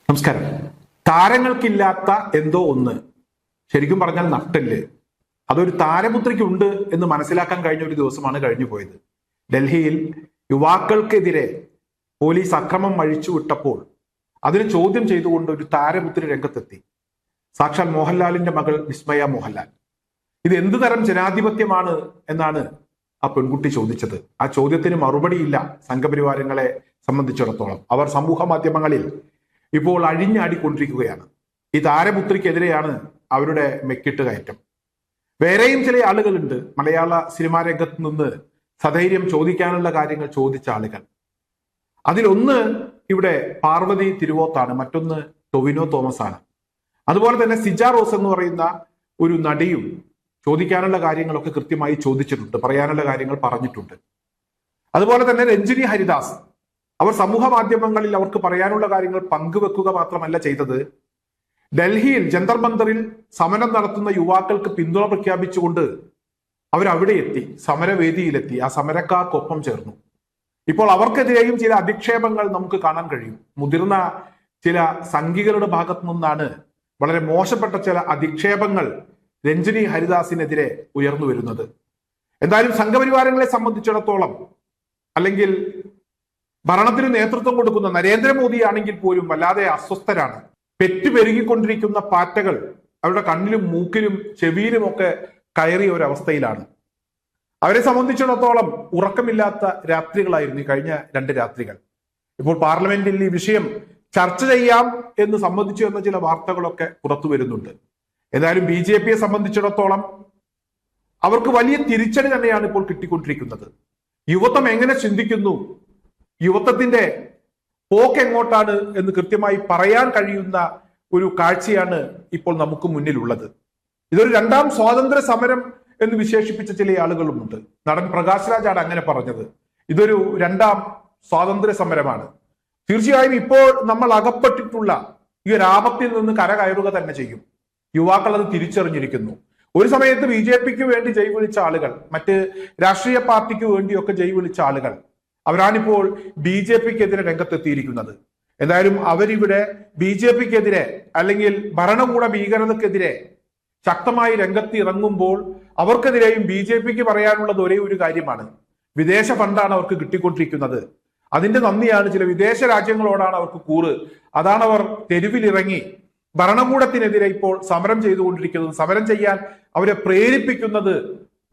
നമസ്കാരം. താരങ്ങൾക്കില്ലാത്ത എന്തോ ഒന്ന്, ശരിക്കും പറഞ്ഞാൽ നട്ടെല്ല്, അതൊരു താരപുത്രിക്കുണ്ട് എന്ന് മനസ്സിലാക്കാൻ കഴിഞ്ഞ ഒരു ദിവസമാണ് കഴിഞ്ഞു പോയത്. ഡൽഹിയിൽ യുവാക്കൾക്കെതിരെ പോലീസ് അക്രമം അഴിച്ചുവിട്ടപ്പോൾ അതിന് ചോദ്യം ചെയ്തുകൊണ്ട് ഒരു താരപുത്രി രംഗത്തെത്തി. സാക്ഷാൽ മോഹൻലാലിന്റെ മകൾ വിസ്മയ മോഹൻലാൽ. ഇത് എന്ത് തരം ജനാധിപത്യമാണ് എന്നാണ് ആ പെൺകുട്ടി ചോദിച്ചത്. ആ ചോദ്യത്തിന് മറുപടിയില്ല സംഘപരിവാരങ്ങളെ സംബന്ധിച്ചിടത്തോളം. അവർ സമൂഹ മാധ്യമങ്ങളിൽ ഇപ്പോൾ അഴിഞ്ഞാടിക്കൊണ്ടിരിക്കുകയാണ്. ഈ താരപുത്രിക്കെതിരെയാണ് അവരുടെ മെക്കിട്ട് കയറ്റം. വേറെയും ചില ആളുകളുണ്ട് മലയാള സിനിമാ രംഗത്ത് നിന്ന് സധൈര്യം ചോദിക്കാനുള്ള കാര്യങ്ങൾ ചോദിച്ച ആളുകൾ. അതിലൊന്ന് ഇവിടെ പാർവതി തിരുവോത്താണ്, മറ്റൊന്ന് ടൊവിനോ തോമസ് ആണ്. അതുപോലെ തന്നെ സിജ റോസ് എന്ന് പറയുന്ന ഒരു നടിയും ചോദിക്കാനുള്ള കാര്യങ്ങളൊക്കെ കൃത്യമായി ചോദിച്ചിട്ടുണ്ട്, പറയാനുള്ള കാര്യങ്ങൾ പറഞ്ഞിട്ടുണ്ട്. അതുപോലെ തന്നെ രഞ്ജിനി ഹരിദാസ്, അവർ സമൂഹ മാധ്യമങ്ങളിൽ അവർക്ക് പറയാനുള്ള കാര്യങ്ങൾ പങ്കുവെക്കുക മാത്രമല്ല ചെയ്തത്, ഡൽഹിയിൽ ജന്തർ മന്ദറിൽ സമരം നടത്തുന്ന യുവാക്കൾക്ക് പിന്തുണ പ്രഖ്യാപിച്ചുകൊണ്ട് അവരവിടെ എത്തി, സമരവേദിയിലെത്തി, ആ സമരക്കാർക്കൊപ്പം ചേർന്നു. ഇപ്പോൾ അവർക്കെതിരെയും ചില അധിക്ഷേപങ്ങൾ നമുക്ക് കാണാൻ കഴിയും. മുതിർന്ന ചില സംഘികളുടെ ഭാഗത്തു നിന്നാണ് വളരെ മോശപ്പെട്ട ചില അധിക്ഷേപങ്ങൾ രഞ്ജിനി ഹരിദാസിനെതിരെ ഉയർന്നു വരുന്നത്. എന്തായാലും സംഘപരിവാരങ്ങളെ സംബന്ധിച്ചിടത്തോളം, അല്ലെങ്കിൽ ഭരണത്തിന് നേതൃത്വം കൊടുക്കുന്ന നരേന്ദ്രമോദി ആണെങ്കിൽ പോലും വല്ലാതെ അസ്വസ്ഥരാണ്. പെറ്റുപെരുകിക്കൊണ്ടിരിക്കുന്ന പാറ്റകൾ അവരുടെ കണ്ണിലും മൂക്കിലും ചെവിയിലും ഒക്കെ കയറിയ ഒരവസ്ഥയിലാണ്. അവരെ സംബന്ധിച്ചിടത്തോളം ഉറക്കമില്ലാത്ത രാത്രികളായിരുന്നു ഈ കഴിഞ്ഞ 2 രാത്രികൾ. ഇപ്പോൾ പാർലമെന്റിൽ ഈ വിഷയം ചർച്ച ചെയ്യാം എന്ന് സമ്മതിച്ചു എന്ന ചില വാർത്തകളൊക്കെ പുറത്തു വരുന്നുണ്ട്. ഏതായാലും BJP യെ സംബന്ധിച്ചിടത്തോളം അവർക്ക് വലിയ തിരിച്ചടി തന്നെയാണ് ഇപ്പോൾ കിട്ടിക്കൊണ്ടിരിക്കുന്നത്. യുവത്വം എങ്ങനെ ചിന്തിക്കുന്നു, യുവത്വത്തിന്റെ പോക്ക് എങ്ങോട്ടാണ് എന്ന് കൃത്യമായി പറയാൻ കഴിയുന്ന ഒരു കാഴ്ചയാണ് ഇപ്പോൾ നമുക്ക് മുന്നിലുള്ളത്. ഇതൊരു 2ാം സ്വാതന്ത്ര്യ സമരം എന്ന് വിശേഷിപ്പിച്ച ചില ആളുകളുമുണ്ട്. നടൻ പ്രകാശ് രാജാണ് അങ്ങനെ പറഞ്ഞത്. ഇതൊരു 2ാം സ്വാതന്ത്ര്യ സമരമാണ്. തീർച്ചയായും ഇപ്പോൾ നമ്മൾ അകപ്പെട്ടിട്ടുള്ള ഈ ഒരു നിന്ന് കരകയറുക തന്നെ ചെയ്യും. യുവാക്കൾ അത് തിരിച്ചറിഞ്ഞിരിക്കുന്നു. ഒരു സമയത്ത് BJPക്ക് വേണ്ടി ജയ് വിളിച്ച ആളുകൾ, മറ്റ് രാഷ്ട്രീയ പാർട്ടിക്ക് വേണ്ടിയൊക്കെ ജയ് വിളിച്ച ആളുകൾ, അവരാണിപ്പോൾ BJPക്കെതിരെ രംഗത്തെത്തിയിരിക്കുന്നത്. എന്തായാലും അവരിവിടെ BJPക്കെതിരെ അല്ലെങ്കിൽ ഭരണകൂട ഭീകരതക്കെതിരെ ശക്തമായി രംഗത്ത് ഇറങ്ങുമ്പോൾ അവർക്കെതിരെയും BJPക്ക് പറയാനുള്ളത് ഒരേ ഒരു കാര്യമാണ്: വിദേശ ഫണ്ടാണ് അവർക്ക് കിട്ടിക്കൊണ്ടിരിക്കുന്നത്. അതിന്റെ നന്ദിയാണ് ചില വിദേശ രാജ്യങ്ങളോടാണ് അവർക്ക് കൂറ്. അതാണ് അവർ തെരുവിലിറങ്ങി ഭരണകൂടത്തിനെതിരെ ഇപ്പോൾ സമരം ചെയ്തുകൊണ്ടിരിക്കുന്നത്. സമരം ചെയ്യാൻ അവരെ പ്രേരിപ്പിക്കുന്നത്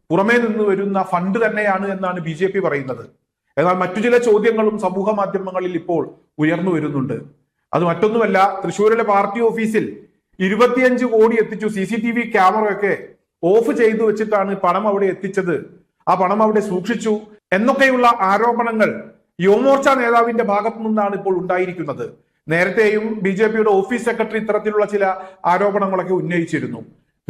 പുറമേ നിന്ന് വരുന്ന ഫണ്ട് തന്നെയാണ് എന്നാണ് BJP പറയുന്നത്. എന്നാൽ മറ്റു ചില ചോദ്യങ്ങളും സമൂഹ മാധ്യമങ്ങളിൽ ഇപ്പോൾ ഉയർന്നു വരുന്നുണ്ട്. അത് മറ്റൊന്നുമല്ല, തൃശ്ശൂരിലെ പാർട്ടി ഓഫീസിൽ 25 കോടി എത്തിച്ചു, CCTV ക്യാമറയൊക്കെ ഓഫ് ചെയ്തു വെച്ചിട്ടാണ് പണം അവിടെ എത്തിച്ചത്, ആ പണം അവിടെ സൂക്ഷിച്ചു എന്നൊക്കെയുള്ള ആരോപണങ്ങൾ യുവമോർച്ച നേതാവിന്റെ ഭാഗത്തു നിന്നാണ് ഇപ്പോൾ ഉണ്ടായിരിക്കുന്നത്. നേരത്തെയും BJPയുടെ ഓഫീസ് സെക്രട്ടറി ഇത്തരത്തിലുള്ള ചില ആരോപണങ്ങളൊക്കെ ഉന്നയിച്ചിരുന്നു.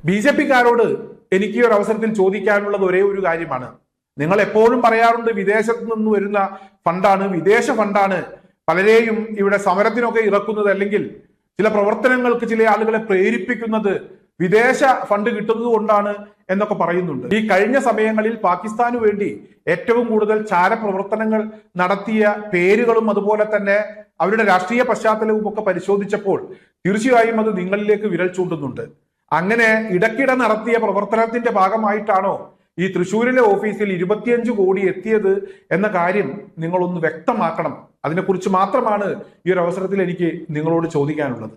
BJPക്കാരോട് എനിക്ക് ഈ ഒരു അവസരത്തിൽ ചോദിക്കാനുള്ളത് ഒരേ ഒരു കാര്യമാണ്. നിങ്ങൾ എപ്പോഴും പറയാറുണ്ട് വിദേശത്ത് നിന്ന് വരുന്ന ഫണ്ടാണ്, വിദേശ ഫണ്ടാണ് പലരെയും ഇവിടെ സമരത്തിനൊക്കെ ഇറക്കുന്നത്, അല്ലെങ്കിൽ ചില പ്രവർത്തനങ്ങൾക്ക് ചില ആളുകളെ പ്രേരിപ്പിക്കുന്നത് വിദേശ ഫണ്ട് കിട്ടുന്നത് കൊണ്ടാണ് എന്നൊക്കെ പറയുന്നുണ്ട്. ഈ കഴിഞ്ഞ സമയങ്ങളിൽ പാകിസ്ഥാനു വേണ്ടി ഏറ്റവും കൂടുതൽ ചാരപ്രവർത്തനങ്ങൾ നടത്തിയ പേരുകളും അതുപോലെ തന്നെ അവരുടെ രാഷ്ട്രീയ പശ്ചാത്തലവും ഒക്കെ പരിശോധിച്ചപ്പോൾ തീർച്ചയായും അത് നിങ്ങളിലേക്ക് വിരൽ ചൂണ്ടുന്നുണ്ട്. അങ്ങനെ ഇടയ്ക്കിടെ നടത്തിയ പ്രവർത്തനത്തിന്റെ ഭാഗമായിട്ടാണോ ഈ തൃശ്ശൂരിലെ ഓഫീസിൽ 25 കോടി എത്തിയത് എന്ന കാര്യം നിങ്ങളൊന്ന് വ്യക്തമാക്കണം. അതിനെക്കുറിച്ച് മാത്രമാണ് ഈ ഒരു അവസരത്തിൽ എനിക്ക് നിങ്ങളോട് ചോദിക്കാനുള്ളത്.